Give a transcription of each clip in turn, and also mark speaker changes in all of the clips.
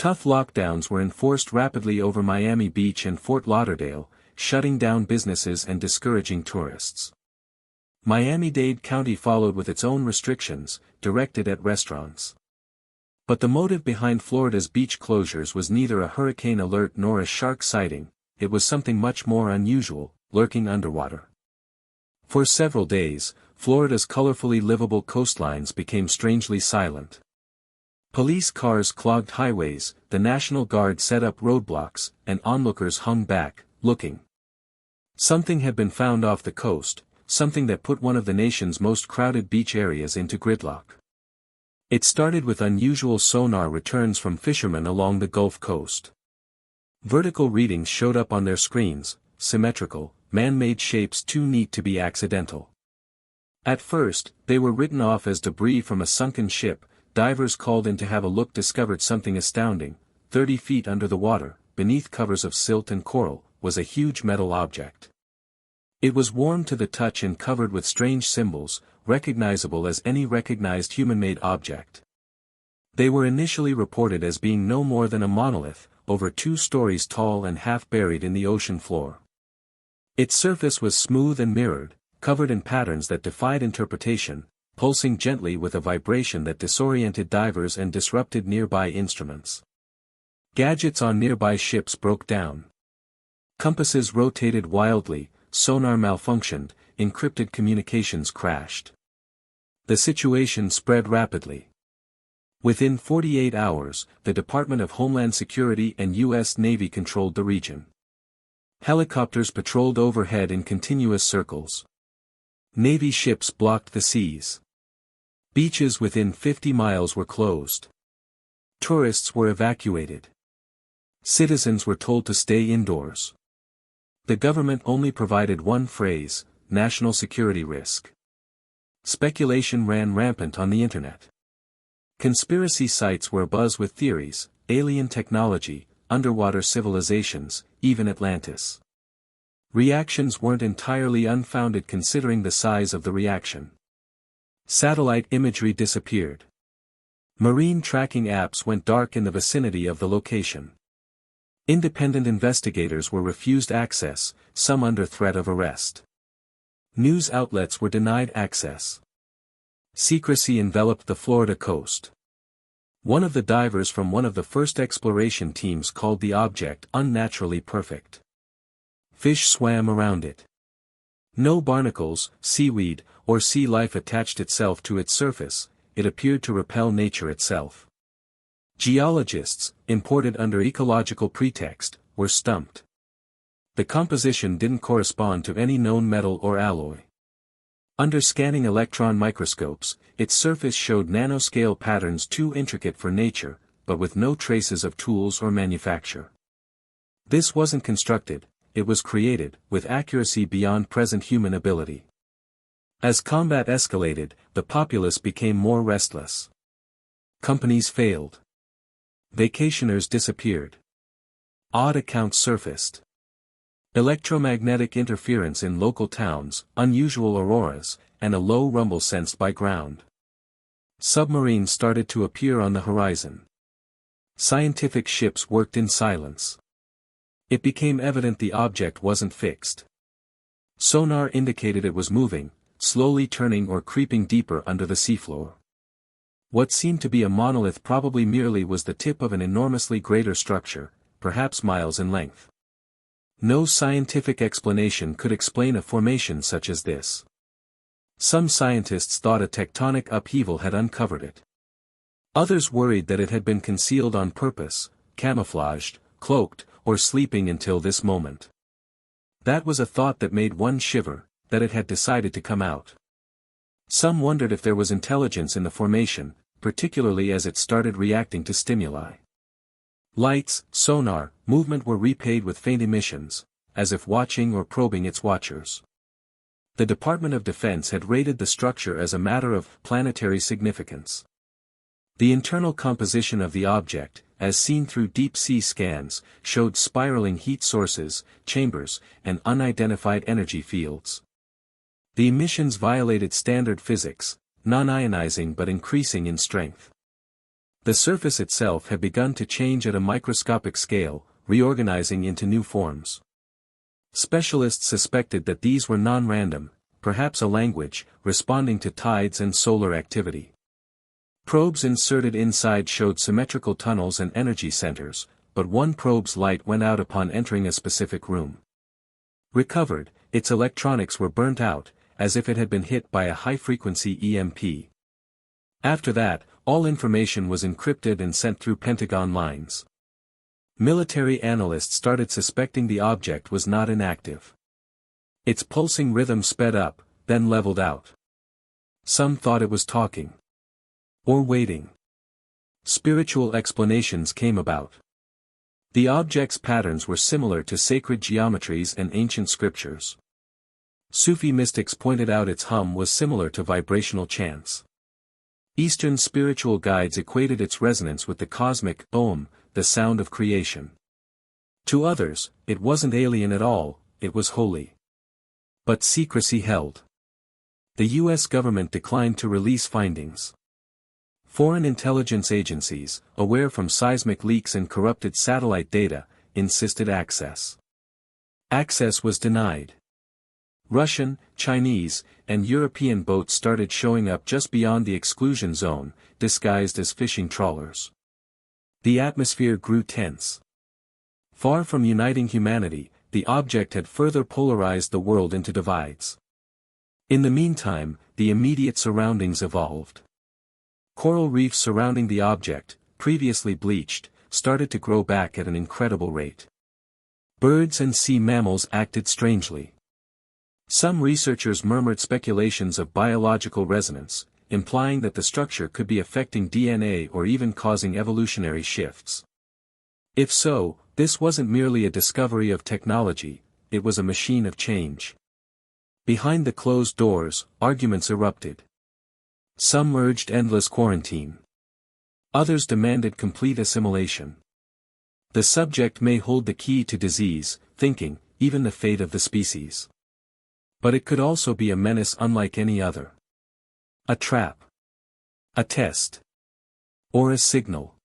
Speaker 1: Tough lockdowns were enforced rapidly over Miami Beach and Fort Lauderdale, shutting down businesses and discouraging tourists. Miami-Dade County followed with its own restrictions, directed at restaurants. But the motive behind Florida's beach closures was neither a hurricane alert nor a shark sighting, it was something much more unusual, lurking underwater. For several days, Florida's colorfully livable coastlines became strangely silent. Police cars clogged highways, the National Guard set up roadblocks, and onlookers hung back, looking. Something had been found off the coast, something that put one of the nation's most crowded beach areas into gridlock. It started with unusual sonar returns from fishermen along the Gulf Coast. Vertical readings showed up on their screens, symmetrical, man-made shapes too neat to be accidental. At first, they were written off as debris from a sunken ship. Divers called in to have a look discovered something astounding. 30 feet under the water, beneath covers of silt and coral, was a huge metal object. It was warm to the touch and covered with strange symbols, recognizable as any recognized human-made object. They were initially reported as being no more than a monolith, over 2 stories tall and half buried in the ocean floor. Its surface was smooth and mirrored, covered in patterns that defied interpretation, pulsing gently with a vibration that disoriented divers and disrupted nearby instruments. Gadgets on nearby ships broke down. Compasses rotated wildly, sonar malfunctioned, encrypted communications crashed. The situation spread rapidly. Within 48 hours, the Department of Homeland Security and U.S. Navy controlled the region. Helicopters patrolled overhead in continuous circles. Navy ships blocked the seas. Beaches within 50 miles were closed. Tourists were evacuated. Citizens were told to stay indoors. The government only provided one phrase: national security risk. Speculation ran rampant on the internet. Conspiracy sites were abuzz with theories: alien technology, underwater civilizations, even Atlantis. Reactions weren't entirely unfounded considering the size of the reaction. Satellite imagery disappeared. Marine tracking apps went dark in the vicinity of the location. Independent investigators were refused access, some under threat of arrest. News outlets were denied access. Secrecy enveloped the Florida coast. One of the divers from one of the first exploration teams called the object unnaturally perfect. Fish swam around it. No barnacles, seaweed, or sea life attached itself to its surface, it appeared to repel nature itself. Geologists, imported under ecological pretext, were stumped. The composition didn't correspond to any known metal or alloy. Under scanning electron microscopes, its surface showed nanoscale patterns too intricate for nature, but with no traces of tools or manufacture. This wasn't constructed, it was created, with accuracy beyond present human ability. As combat escalated, the populace became more restless. Companies failed. Vacationers disappeared. Odd accounts surfaced. Electromagnetic interference in local towns, unusual auroras, and a low rumble sensed by ground. Submarines started to appear on the horizon. Scientific ships worked in silence. It became evident the object wasn't fixed. Sonar indicated it was moving, slowly turning or creeping deeper under the seafloor. What seemed to be a monolith probably merely was the tip of an enormously greater structure, perhaps miles in length. No scientific explanation could explain a formation such as this. Some scientists thought a tectonic upheaval had uncovered it. Others worried that it had been concealed on purpose, camouflaged, cloaked, or sleeping until this moment. That was a thought that made one shiver, that it had decided to come out. Some wondered if there was intelligence in the formation, particularly as it started reacting to stimuli. Lights, sonar, movement were repaid with faint emissions, as if watching or probing its watchers. The Department of Defense had rated the structure as a matter of planetary significance. The internal composition of the object, as seen through deep-sea scans, showed spiraling heat sources, chambers, and unidentified energy fields. The emissions violated standard physics, non-ionizing but increasing in strength. The surface itself had begun to change at a microscopic scale, reorganizing into new forms. Specialists suspected that these were non-random, perhaps a language, responding to tides and solar activity. Probes inserted inside showed symmetrical tunnels and energy centers, but one probe's light went out upon entering a specific room. Recovered, its electronics were burnt out, as if it had been hit by a high-frequency EMP. After that, all information was encrypted and sent through Pentagon lines. Military analysts started suspecting the object was not inactive. Its pulsing rhythm sped up, then leveled out. Some thought it was talking. Or waiting. Spiritual explanations came about. The object's patterns were similar to sacred geometries and ancient scriptures. Sufi mystics pointed out its hum was similar to vibrational chants. Eastern spiritual guides equated its resonance with the cosmic Om, the sound of creation. To others, it wasn't alien at all, it was holy. But secrecy held. The U.S. government declined to release findings. Foreign intelligence agencies, aware from seismic leaks and corrupted satellite data, insisted access. Access was denied. Russian, Chinese, and European boats started showing up just beyond the exclusion zone, disguised as fishing trawlers. The atmosphere grew tense. Far from uniting humanity, the object had further polarized the world into divides. In the meantime, the immediate surroundings evolved. Coral reefs surrounding the object, previously bleached, started to grow back at an incredible rate. Birds and sea mammals acted strangely. Some researchers murmured speculations of biological resonance, implying that the structure could be affecting DNA or even causing evolutionary shifts. If so, this wasn't merely a discovery of technology, it was a machine of change. Behind the closed doors, arguments erupted. Some urged endless quarantine. Others demanded complete assimilation. The subject may hold the key to disease, thinking, even the fate of the species. But it could also be a menace unlike any other. A trap. A test. Or a signal.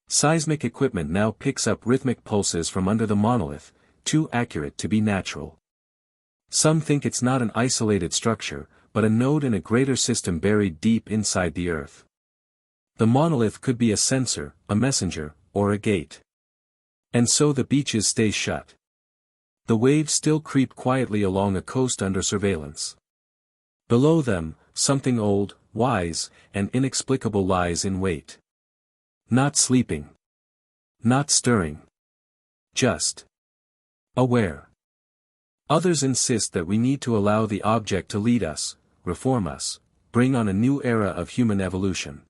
Speaker 1: Seismic equipment now picks up rhythmic pulses from under the monolith, too accurate to be natural. Some think it's not an isolated structure, but a node in a greater system buried deep inside the earth. The monolith could be a sensor, a messenger, or a gate. And so the beaches stay shut. The waves still creep quietly along a coast under surveillance. Below them, something old, wise, and inexplicable lies in wait. Not sleeping. Not stirring. Just aware. Others insist that we need to allow the object to lead us, reform us, bring on a new era of human evolution.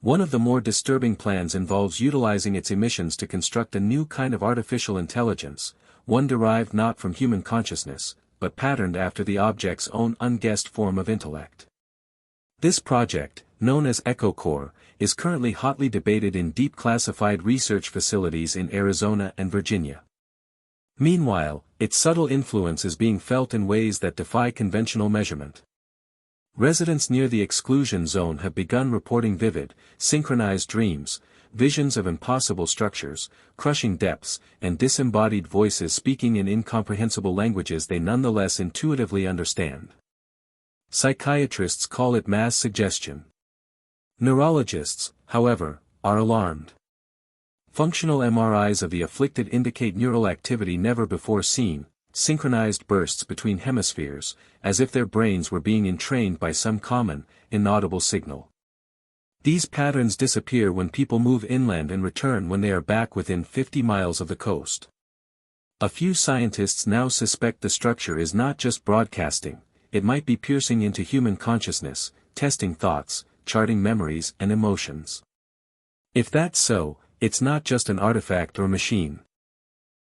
Speaker 1: One of the more disturbing plans involves utilizing its emissions to construct a new kind of artificial intelligence, one derived not from human consciousness, but patterned after the object's own unguessed form of intellect. This project, known as Echoore, is currently hotly debated in deep classified research facilities in Arizona and Virginia. Meanwhile, its subtle influence is being felt in ways that defy conventional measurement. Residents near the exclusion zone have begun reporting vivid, synchronized dreams, visions of impossible structures, crushing depths, and disembodied voices speaking in incomprehensible languages they nonetheless intuitively understand. Psychiatrists call it mass suggestion. Neurologists, however, are alarmed. Functional MRIs of the afflicted indicate neural activity never before seen, synchronized bursts between hemispheres, as if their brains were being entrained by some common, inaudible signal. These patterns disappear when people move inland and return when they are back within 50 miles of the coast. A few scientists now suspect the structure is not just broadcasting, it might be piercing into human consciousness, testing thoughts, charting memories and emotions. If that's so, it's not just an artifact or machine.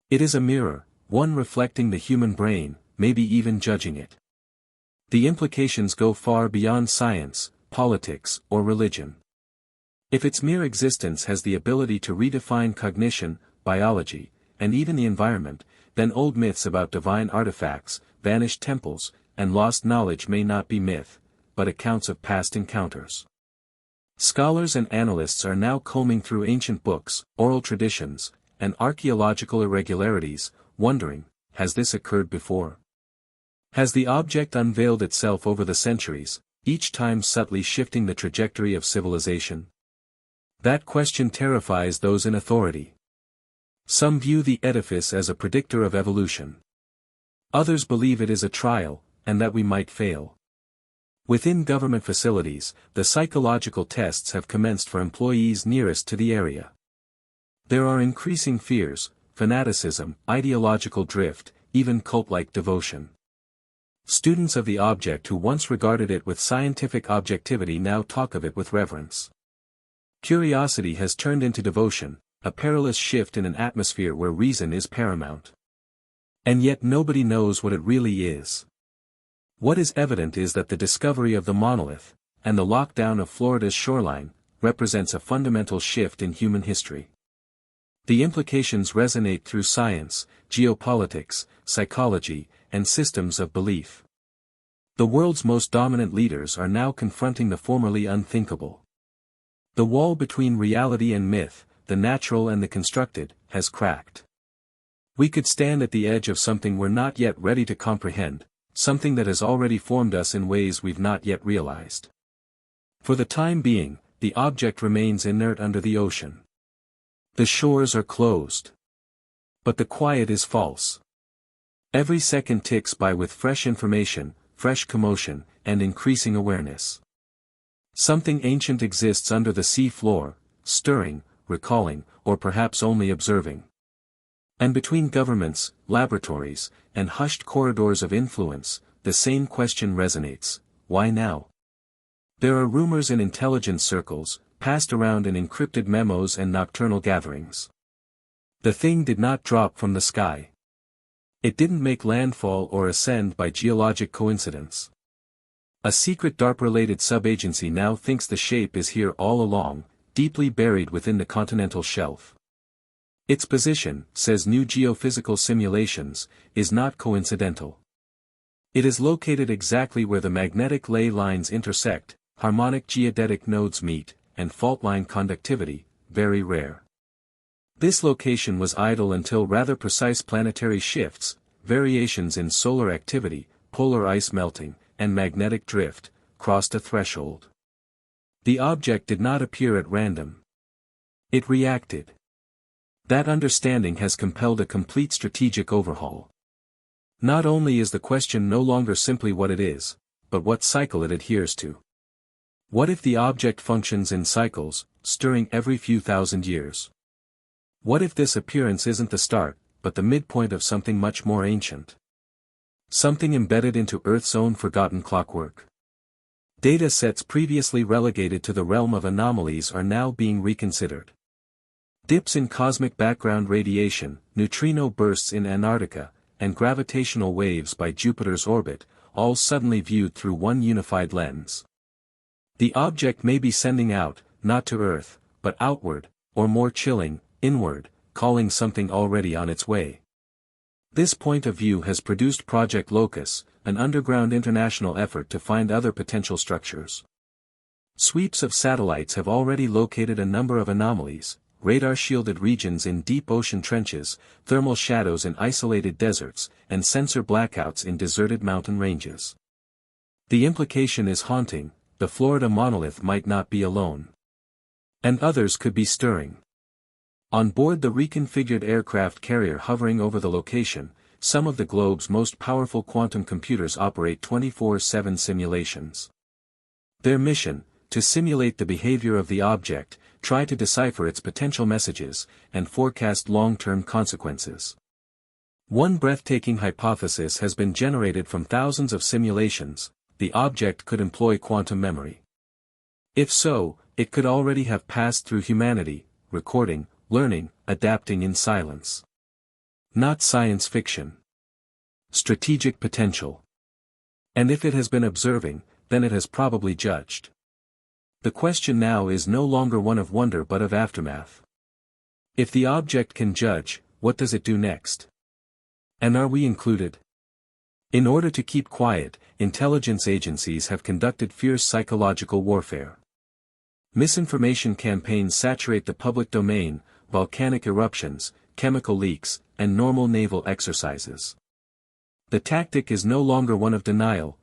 Speaker 1: It is a mirror, one reflecting the human brain, maybe even judging it. The implications go far beyond science, politics, or religion. If its mere existence has the ability to redefine cognition, biology, and even the environment, then old myths about divine artifacts, vanished temples, and lost knowledge may not be myth, but accounts of past encounters. Scholars and analysts are now combing through ancient books, oral traditions, and archaeological irregularities, wondering, has this occurred before? Has the object unveiled itself over the centuries, each time subtly shifting the trajectory of civilization? That question terrifies those in authority. Some view the edifice as a predictor of evolution. Others believe it is a trial, and that we might fail. Within government facilities, the psychological tests have commenced for employees nearest to the area. There are increasing fears, fanaticism, ideological drift, even cult-like devotion. Students of the object who once regarded it with scientific objectivity now talk of it with reverence. Curiosity has turned into devotion, a perilous shift in an atmosphere where reason is paramount. And yet nobody knows what it really is. What is evident is that the discovery of the monolith, and the lockdown of Florida's shoreline, represents a fundamental shift in human history. The implications resonate through science, geopolitics, psychology, and systems of belief. The world's most dominant leaders are now confronting the formerly unthinkable. The wall between reality and myth, the natural and the constructed, has cracked. We could stand at the edge of something we're not yet ready to comprehend, something that has already formed us in ways we've not yet realized. For the time being, the object remains inert under the ocean. The shores are closed. But the quiet is false. Every second ticks by with fresh information, fresh commotion, and increasing awareness. Something ancient exists under the sea floor, stirring, recalling, or perhaps only observing. And between governments, laboratories, and hushed corridors of influence, the same question resonates: why now? There are rumors in intelligence circles, passed around in encrypted memos and nocturnal gatherings. The thing did not drop from the sky. It didn't make landfall or ascend by geologic coincidence. A secret DARPA-related sub-agency now thinks the shape is here all along, deeply buried within the continental shelf. Its position, says new geophysical simulations, is not coincidental. It is located exactly where the magnetic ley lines intersect, harmonic geodetic nodes meet, and fault-line conductivity, very rare. This location was idle until rather precise planetary shifts, variations in solar activity, polar ice melting, and magnetic drift, crossed a threshold. The object did not appear at random. It reacted. That understanding has compelled a complete strategic overhaul. Not only is the question no longer simply what it is, but what cycle it adheres to. What if the object functions in cycles, stirring every few thousand years? What if this appearance isn't the start, but the midpoint of something much more ancient? Something embedded into Earth's own forgotten clockwork. Data sets previously relegated to the realm of anomalies are now being reconsidered. Dips in cosmic background radiation, neutrino bursts in Antarctica, and gravitational waves by Jupiter's orbit, all suddenly viewed through one unified lens. The object may be sending out, not to Earth, but outward, or more chilling, inward, calling something already on its way. This point of view has produced Project Locus, an underground international effort to find other potential structures. Sweeps of satellites have already located a number of anomalies: radar-shielded regions in deep ocean trenches, thermal shadows in isolated deserts, and sensor blackouts in deserted mountain ranges. The implication is haunting: the Florida monolith might not be alone. And others could be stirring. On board the reconfigured aircraft carrier hovering over the location, some of the globe's most powerful quantum computers operate 24/7 simulations. Their mission: to simulate the behavior of the object, try to decipher its potential messages, and forecast long-term consequences. One breathtaking hypothesis has been generated from thousands of simulations: the object could employ quantum memory. If so, it could already have passed through humanity, recording, learning, adapting in silence. Not science fiction. Strategic potential. And if it has been observing, then it has probably judged. The question now is no longer one of wonder but of aftermath. If the object can judge, what does it do next? And are we included? In order to keep quiet, intelligence agencies have conducted fierce psychological warfare. Misinformation campaigns saturate the public domain, volcanic eruptions, chemical leaks, and normal naval exercises. The tactic is no longer one of denial,